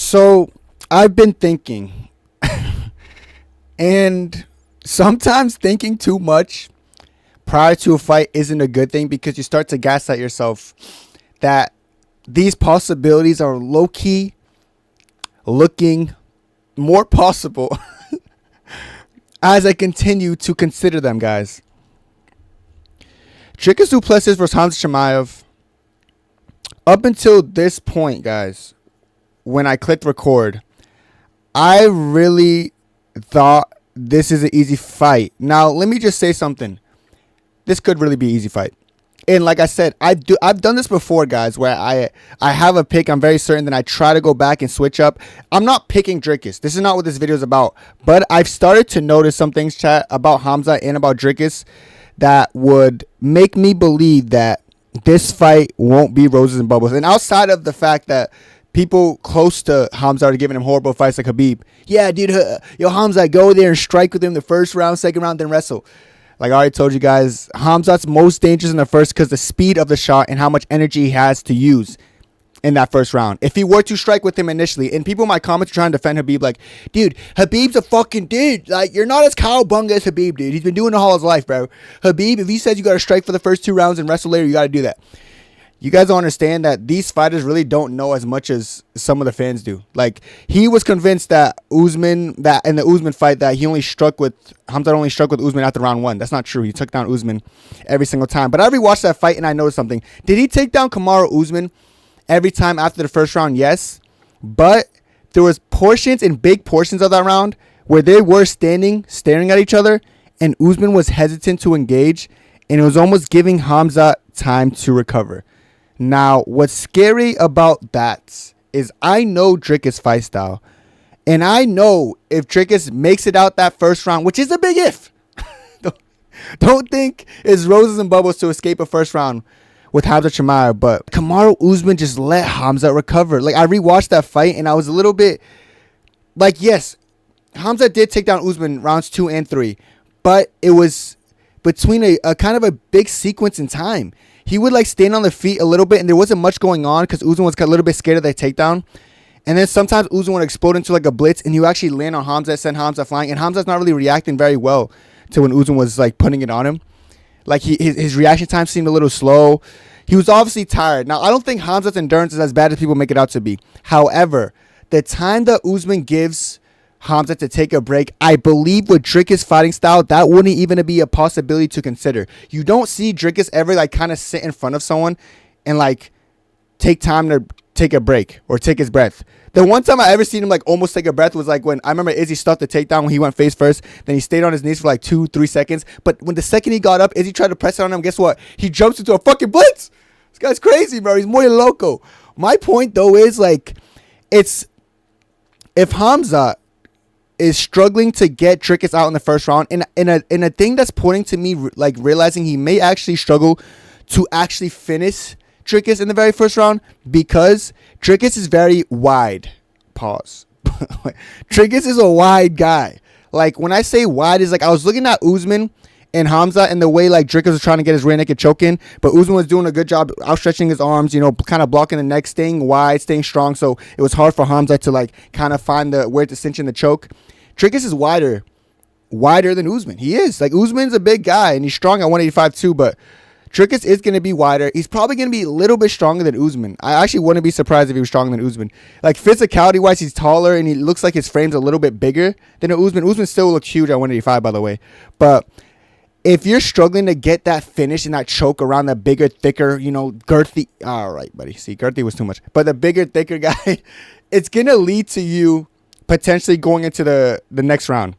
So I've been thinking, and sometimes thinking too much prior to a fight isn't a good thing because you start to gaslight yourself that these possibilities are low-key looking more possible as I continue to consider them, guys. Dricus Du Plessis versus Khamzat Chimaev. Up until this point, guys, when I clicked record, I really thought this is an easy fight. Now, let me just say something. This could really be an easy fight. And like I said, I've done this before, guys, where I have a pick. I'm very certain that I try to go back and switch up. I'm not picking Dricus. This is not what this video is about. But I've started to notice some things, chat, about Khamzat and about Dricus that would make me believe that this fight won't be roses and bubbles. And outside of the fact that people close to Khamzat are giving him horrible fights like Khabib. Yeah, dude, yo, Khamzat, go there and strike with him the first round, second round, then wrestle. Like I already told you guys, Khamzat's most dangerous in the first because the speed of the shot and how much energy he has to use in that first round. If he were to strike with him initially, and people in my comments are trying to defend Khabib, like, dude, Khabib's a fucking dude. Like, you're not as cowabunga as Khabib, dude. He's been doing it all his life, bro. Khabib, if he says you got to strike for the first 2 rounds and wrestle later, you got to do that. You guys don't understand that these fighters really don't know as much as some of the fans do. Like, he was convinced that Usman, that in the Usman fight, that Khamzat only struck with Usman after round 1. That's not true. He took down Usman every single time. But I rewatched that fight and I noticed something. Did he take down Kamaru Usman every time after the first round? Yes. But there was portions and big portions of that round where they were staring at each other, and Usman was hesitant to engage, and it was almost giving Khamzat time to recover. Now, what's scary about that is I know Dricus' fight style. And I know if Dricus makes it out that first round, which is a big if. Don't think it's roses and bubbles to escape a first round with Khamzat Chimaev. But Kamaru Usman just let Khamzat recover. Like, I rewatched that fight and I was a little bit like, yes, Khamzat did take down Usman rounds 2 and 3. But it was between a kind of a big sequence in time. He would like stand on the feet a little bit and there wasn't much going on because Usman was a little bit scared of that takedown. And then sometimes Usman would explode into like a blitz and he would actually land on Khamzat, send Khamzat flying. And Khamzat's not really reacting very well to when Usman was like putting it on him. Like his reaction time seemed a little slow. He was obviously tired. Now, I don't think Khamzat's endurance is as bad as people make it out to be. However, the time that Usman gives Khamzat to take a break, I believe with Dricus' fighting style, that wouldn't even be a possibility to consider. You don't see Dricus ever like kind of sit in front of someone and like take time to take a break or take his breath. The one time I ever seen him like almost take a breath was like when I remember Izzy stuffed the takedown when he went face first. Then he stayed on his knees for like 2-3 seconds. But when the second he got up, Izzy tried to press it on him. Guess what? He jumps into a fucking blitz. This guy's crazy, bro. He's muy loco. My point though is like, it's if Khamzat is struggling to get Dricus out in the first round, and a thing that's pointing to me like realizing he may actually struggle to actually finish Dricus in the very first round because Dricus is very wide. Pause. Dricus is a wide guy. Like when I say wide, is like I was looking at Usman and Khamzat and the way like Dricus was trying to get his rear naked choke in, but Usman was doing a good job outstretching his arms, you know, kind of blocking the neck, staying wide, staying strong. So it was hard for Khamzat to like kind of find where to cinch in the choke. Dricus is wider than Usman. He is. Like, Usman's a big guy, and he's strong at 185 too, but Dricus is going to be wider. He's probably going to be a little bit stronger than Usman. I actually wouldn't be surprised if he was stronger than Usman. Like, physicality-wise, he's taller, and he looks like his frame's a little bit bigger than Usman. Usman still looks huge at 185, by the way. But if you're struggling to get that finish and that choke around the bigger, thicker, you know, girthy... All right, buddy. See, girthy was too much. But the bigger, thicker guy, it's going to lead to you potentially going into the next round.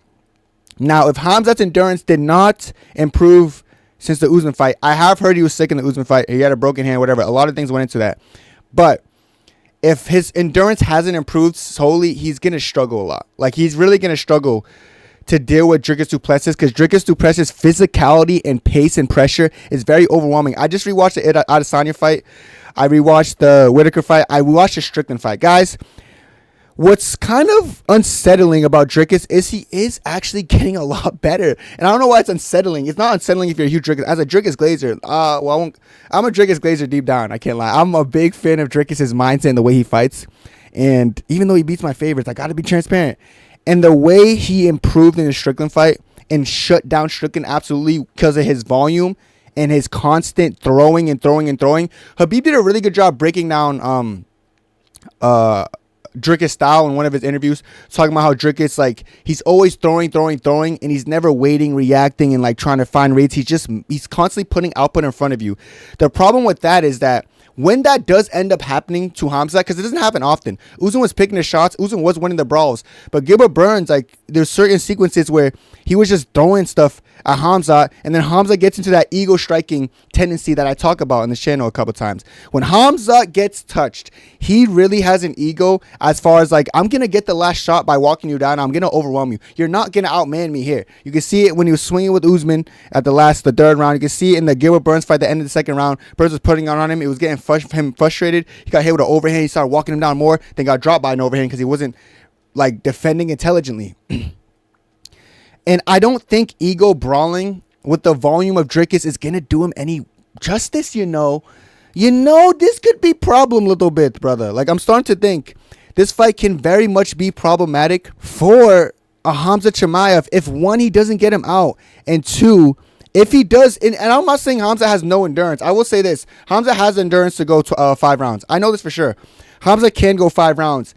Now, if Khamzat's endurance did not improve since the Usman fight, I have heard he was sick in the Usman fight. He had a broken hand, whatever. A lot of things went into that. But if his endurance hasn't improved solely, he's going to struggle a lot. Like, he's really going to struggle to deal with Dricus Du Plessis because Dricus Du Plessis' physicality and pace and pressure is very overwhelming. I just rewatched the Adesanya fight. I rewatched the Whitaker fight. I rewatched the Strickland fight. Guys, what's kind of unsettling about Dricus is he is actually getting a lot better. And I don't know why it's unsettling. It's not unsettling if you're a huge Dricus. As a Dricus Glazer, I'm a Dricus Glazer deep down. I can't lie. I'm a big fan of Dricus' mindset and the way he fights. And even though he beats my favorites, I got to be transparent. And the way he improved in the Strickland fight and shut down Strickland absolutely because of his volume and his constant throwing and throwing and throwing. Khabib did a really good job breaking down Dricus style in one of his interviews, talking about how Dricus, like, he's always throwing, and he's never waiting, reacting, and like trying to find reads. He's constantly putting output in front of you. The problem with that is that when that does end up happening to Khamzat, because it doesn't happen often, Usman was picking the shots, Usman was winning the brawls, but Gilbert Burns, like, there's certain sequences where he was just throwing stuff at Khamzat, and then Khamzat gets into that ego striking tendency that I talk about on this channel a couple times. When Khamzat gets touched, he really has an ego as far as like, I'm gonna get the last shot by walking you down, I'm gonna overwhelm you, you're not gonna outman me here. You can see it when he was swinging with Usman at the third round. You can see it in the Gilbert Burns fight at the end of the second round. Burns was putting on him, it was getting him frustrated. He got hit with an overhand, he started walking him down more, then got dropped by an overhand because he wasn't like defending intelligently. And I don't think ego brawling with the volume of Dricus is going to do him any justice, you know. This could be problem a little bit, brother. Like, I'm starting to think this fight can very much be problematic for a Khamzat Chimaev if, one, he doesn't get him out, and two, if he does, and I'm not saying Khamzat has no endurance. I will say this. Khamzat has endurance to go 5 rounds. I know this for sure. Khamzat can go 5 rounds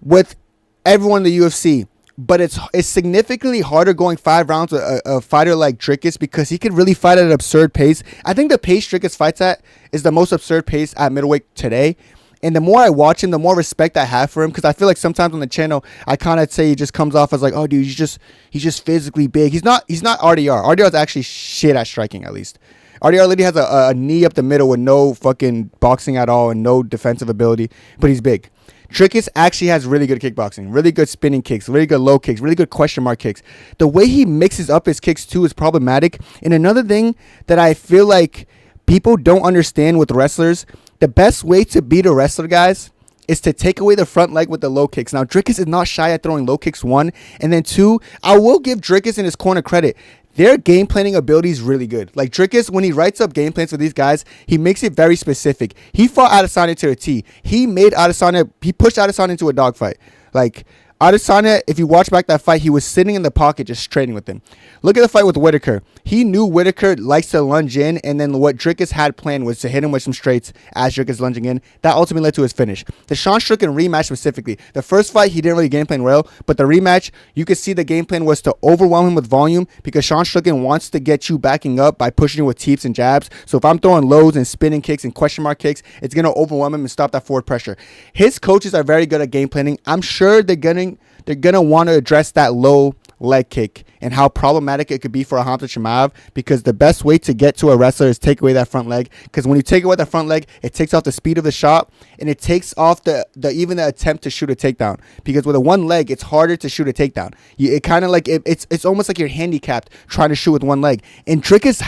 with everyone in the UFC. But it's significantly harder going 5 rounds with a fighter like Dricus because he can really fight at an absurd pace. I think the pace Dricus fights at is the most absurd pace at middleweight today. And the more I watch him, the more respect I have for him, because I feel like sometimes on the channel I kind of say he just comes off as like, oh dude, he's just physically big. He's not RDR. RDR is actually shit at striking, at least. RDR literally has a knee up the middle with no fucking boxing at all and no defensive ability, but he's big. Dricus actually has really good kickboxing, really good spinning kicks, really good low kicks, really good question mark kicks. The way he mixes up his kicks too is problematic. And another thing that I feel like people don't understand with wrestlers, the best way to beat a wrestler, guys, is to take away the front leg with the low kicks. Now, Dricus is not shy at throwing low kicks, 1. And then 2, I will give Dricus and his corner credit. Their game planning ability is really good. Like, Dricus, when he writes up game plans for these guys, he makes it very specific. He fought Adesanya to a T. He pushed Adesanya into a dogfight. Like, Adesanya, if you watch back that fight, he was sitting in the pocket just trading with him. Look at the fight with Whitaker. He knew Whitaker likes to lunge in, and then what Dricus had planned was to hit him with some straights as Dricus lunging in. That ultimately led to his finish. The Sean Strickland rematch specifically. The first fight, he didn't really game plan well, but the rematch, you could see the game plan was to overwhelm him with volume because Sean Strickland wants to get you backing up by pushing you with teeps and jabs. So if I'm throwing lows and spinning kicks and question mark kicks, it's going to overwhelm him and stop that forward pressure. His coaches are very good at game planning. I'm sure they're going to want to address that low leg kick and how problematic it could be for a Khamzat Chimaev, because the best way to get to a wrestler is take away that front leg, because when you take away that front leg, it takes off the speed of the shot and it takes off the even the attempt to shoot a takedown, because with a one leg it's harder to shoot a takedown. It kind of like it's almost like you're handicapped trying to shoot with one leg. And Dricus,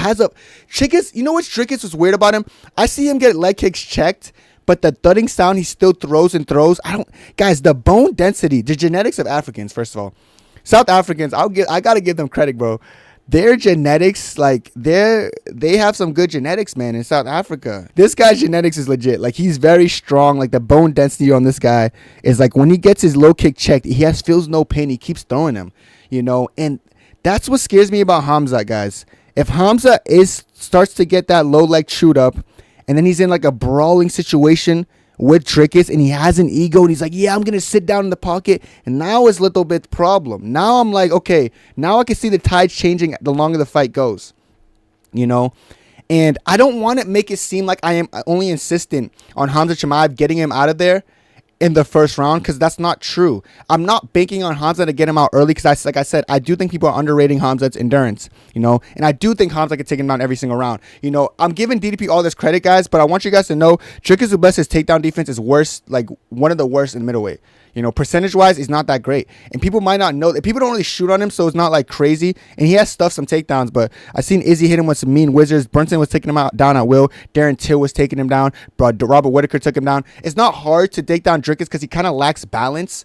you know what Dricus was weird about him? I see him get leg kicks checked, but the thudding sound, he still throws and throws. Guys, the bone density, the genetics of Africans, first of all. South Africans, I gotta give them credit, bro. Their genetics, like, they have some good genetics, man, in South Africa. This guy's genetics is legit. Like, he's very strong. Like, the bone density on this guy is like, when he gets his low kick checked, feels no pain. He keeps throwing them, you know? And that's what scares me about Khamzat, guys. If Khamzat starts to get that low leg chewed up, and then he's in like a brawling situation with Dricus, and he has an ego, and he's like, yeah, I'm going to sit down in the pocket, and now it's a little bit problem. Now I'm like, okay, now I can see the tides changing the longer the fight goes, you know? And I don't want to make it seem like I am only insistent on Khamzat Chimaev getting him out of there in the first round, because that's not true. I'm not banking on Khamzat to get him out early, because like I said, I do think people are underrating Khamzat's endurance, you know, and I do think Khamzat can take him down every single round. You know, I'm giving DDP all this credit, guys, but I want you guys to know Dricus Du Plessis' takedown defense is worse, like one of the worst in middleweight. You know, percentage-wise, he's not that great. And people might not know that. People don't really shoot on him, so it's not, like, crazy. And he has stuffed some takedowns, but I've seen Izzy hit him with some mean wizards. Brunson was taking him down at will. Darren Till was taking him down. Robert Whitaker took him down. It's not hard to take down Dricus because he kind of lacks balance,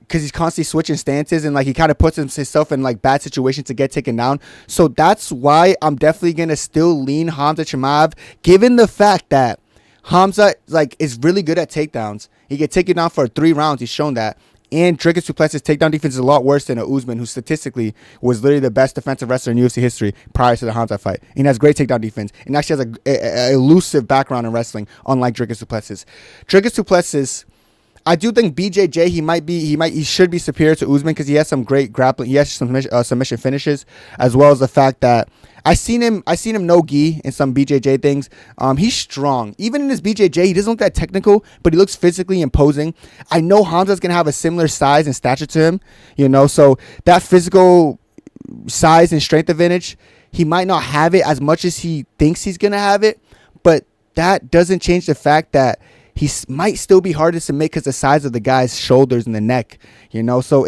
because he's constantly switching stances, and, like, he kind of puts himself in, like, bad situations to get taken down. So that's why I'm definitely going to still lean Khamzat Chimaev, given the fact that Khamzat is really good at takedowns. He can take you down for 3 rounds. He's shown that. And Dricus Du Plessis' takedown defense is a lot worse than a Usman, who statistically was literally the best defensive wrestler in UFC history prior to the Khamzat fight. And he has great takedown defense and actually has a elusive background in wrestling, unlike Dricus Du Plessis. Dricus Du Plessis, I do think BJJ he should be superior to Usman because he has some great grappling. He has some submission finishes, as well as the fact that I seen him no gi in some BJJ things. He's strong. Even in his BJJ, he doesn't look that technical, but he looks physically imposing. I know Khamzat's gonna have a similar size and stature to him, so that physical size and strength advantage, he might not have it as much as he thinks he's gonna have it, but that doesn't change the fact that he might still be hardest to make because the size of the guy's shoulders and the neck, So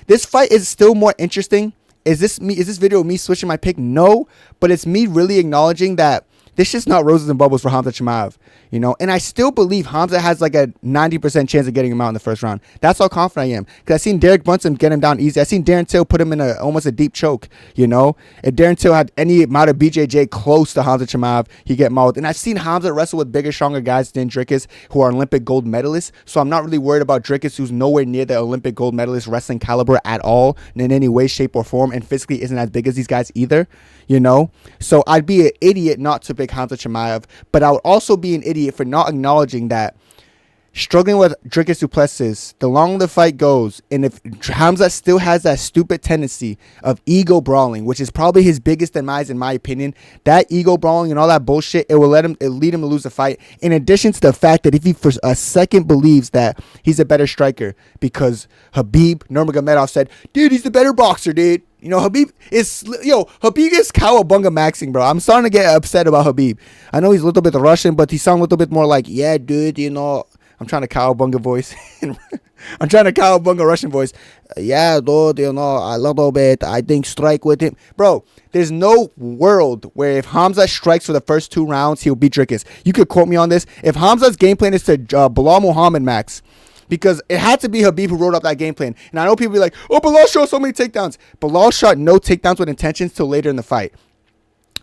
this fight is still more interesting. Is this video me switching my pick? No, but it's me really acknowledging that this just not roses and bubbles for Khamzat Chimaev, And I still believe Khamzat has like a 90% chance of getting him out in the first round. That's how confident I am. Because I've seen Derek Brunson get him down easy. I've seen Darren Till put him in almost a deep choke, If Darren Till had any amount of BJJ close to Khamzat Chimaev, he'd get mauled. And I've seen Khamzat wrestle with bigger, stronger guys than Dricus, who are Olympic gold medalists. So I'm not really worried about Dricus, who's nowhere near the Olympic gold medalist wrestling caliber at all, in any way, shape, or form, and physically isn't as big as these guys either, So I'd be an idiot not to pick Khamzat Chimaev, but I would also be an idiot for not acknowledging that struggling with Dricus Du Plessis, the longer the fight goes, and if Khamzat still has that stupid tendency of ego brawling, which is probably his biggest demise in my opinion, that ego brawling and all that bullshit, it will lead him to lose the fight. In addition to the fact that if he for a second believes that he's a better striker because Khabib Nurmagomedov said, dude, he's the better boxer, dude. Khabib is cowabunga maxing, bro. I'm starting to get upset about Khabib. I know he's a little bit Russian, but he sounds a little bit more like, yeah, dude, I'm trying to cowabunga voice. I'm trying to cowabunga Russian voice. Yeah, dude, a little bit. I think strike with him. Bro, there's no world where if Khamzat strikes for the first 2 rounds, he'll beat Dricus. You could quote me on this. If Khamzat's game plan is to Bilal Muhammad max, because it had to be Khabib who wrote up that game plan. And I know people be like, oh, Bilal shot so many takedowns. Bilal shot no takedowns with intentions till later in the fight.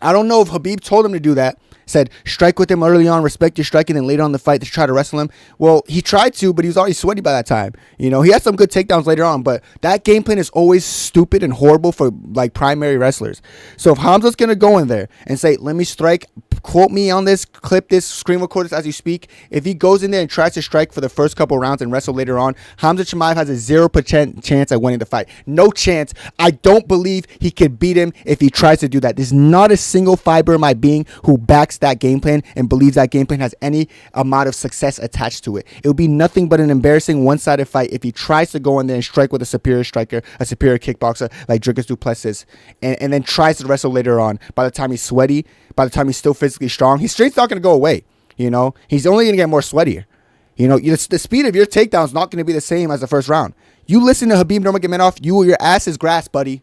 I don't know if Khabib told him to do that. Said, strike with him early on, respect your striking, and later on in the fight to try to wrestle him. Well, he tried to, but he was already sweaty by that time. He had some good takedowns later on, but that game plan is always stupid and horrible for primary wrestlers. So if Khamzat's going to go in there and say, let me strike, quote me on this, clip this, screen record this as you speak. If he goes in there and tries to strike for the first couple rounds and wrestle later on, Khamzat Chimaev has a 0% chance at winning the fight. No chance. I don't believe he could beat him if he tries to do that. There's not a single fiber in my being who backs that game plan and believes that game plan has any amount of success attached to it. It would be nothing but an embarrassing one-sided fight if he tries to go in there and strike with a superior striker, a superior kickboxer like Dricus Du Plessis, and then tries to wrestle later on. By the time he's sweaty, by the time he's still physically strong, his strength's not going to go away. He's only going to get more sweatier. The speed of your takedown is not going to be the same as the first round. You listen to Khabib Nurmagomedov, your ass is grass, buddy.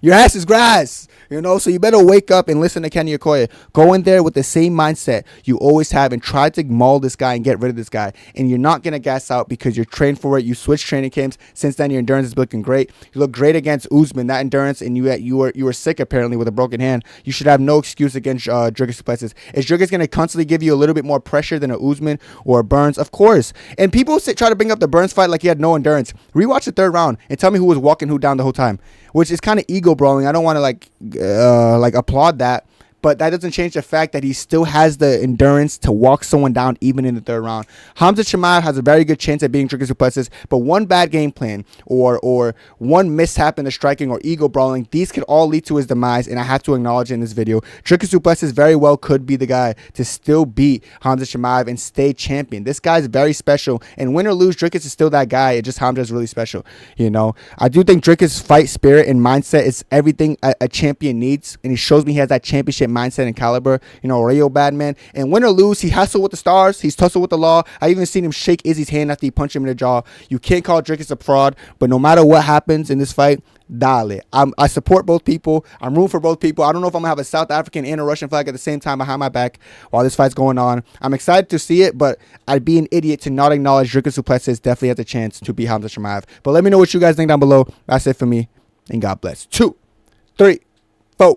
Your ass is grass. So you better wake up and listen to Kenny Okoye. Go in there with the same mindset you always have and try to maul this guy and get rid of this guy. And you're not going to gas out because you're trained for it. You switched training camps. Since then, your endurance is looking great. You look great against Usman, that endurance, and you were sick apparently with a broken hand. You should have no excuse against Dricus Du Plessis. Is Dricus going to constantly give you a little bit more pressure than a Usman or a Burns? Of course. And people try to bring up the Burns fight like he had no endurance. Rewatch the 3rd round and tell me who was walking who down the whole time, which is kind of ego brawling. I don't want to applaud that, but that doesn't change the fact that he still has the endurance to walk someone down even in the 3rd round. Khamzat Chimaev has a very good chance at beating Dricus Du Plessis, but one bad game plan or one mishap in the striking or ego brawling, these could all lead to his demise, and I have to acknowledge it in this video. Dricus Du Plessis very well could be the guy to still beat Khamzat Chimaev and stay champion. This guy's very special, and win or lose, Dricus is still that guy. It just Khamzat is really special. I do think Dricus' fight spirit and mindset is everything a champion needs, and he shows me he has that championship mindset and caliber, real bad man. And win or lose, he hustled with the stars, he's tussled with the law. I even seen him shake Izzy's hand after he punched him in the jaw. You can't call Dricus a fraud, but no matter what happens in this fight, dale. I support both people. I'm rooting for both people. I don't know if I'm gonna have a South African and a Russian flag at the same time behind my back while this fight's going on. I'm excited to see it, but I'd be an idiot to not acknowledge Dricus Du Plessis definitely has a chance to beat Khamzat Chimaev. But let me know what you guys think down below. That's it for me, and God bless. 2, 3, 4.